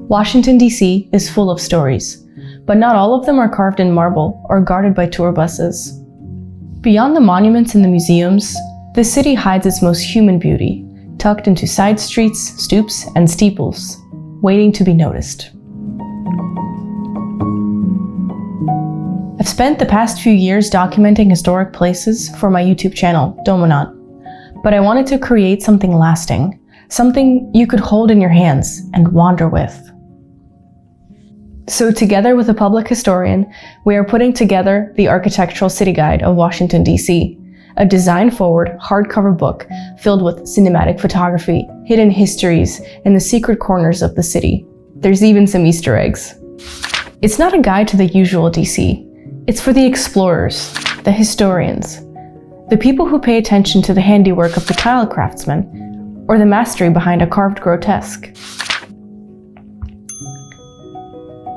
Washington, D.C. is full of stories, but not all of them are carved in marble or guarded by tour buses. Beyond the monuments and the museums, the city hides its most human beauty, tucked into side streets, stoops, and steeples, waiting to be noticed. I've spent the past few years documenting historic places for my YouTube channel, Domonaut, but I wanted to create something lasting, something you could hold in your hands and wander with. So together with a public historian, we are putting together the Architectural City Guide of Washington, D.C., a design-forward, hardcover book filled with cinematic photography, hidden histories, and the secret corners of the city. There's even some Easter eggs. It's not a guide to the usual D.C. It's for the explorers, the historians, the people who pay attention to the handiwork of the tile craftsman, or the mastery behind a carved grotesque.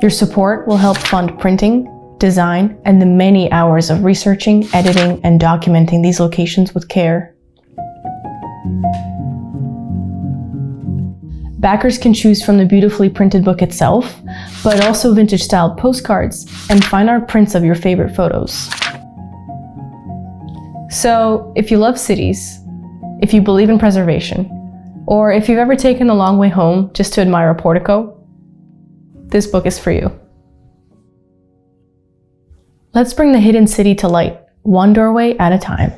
Your support will help fund printing, design, and the many hours of researching, editing, and documenting these locations with care. Backers can choose from the beautifully printed book itself, but also vintage-styled postcards and fine art prints of your favorite photos. So, if you love cities, if you believe in preservation, or if you've ever taken a long way home just to admire a portico, this book is for you. Let's bring the hidden city to light, one doorway at a time.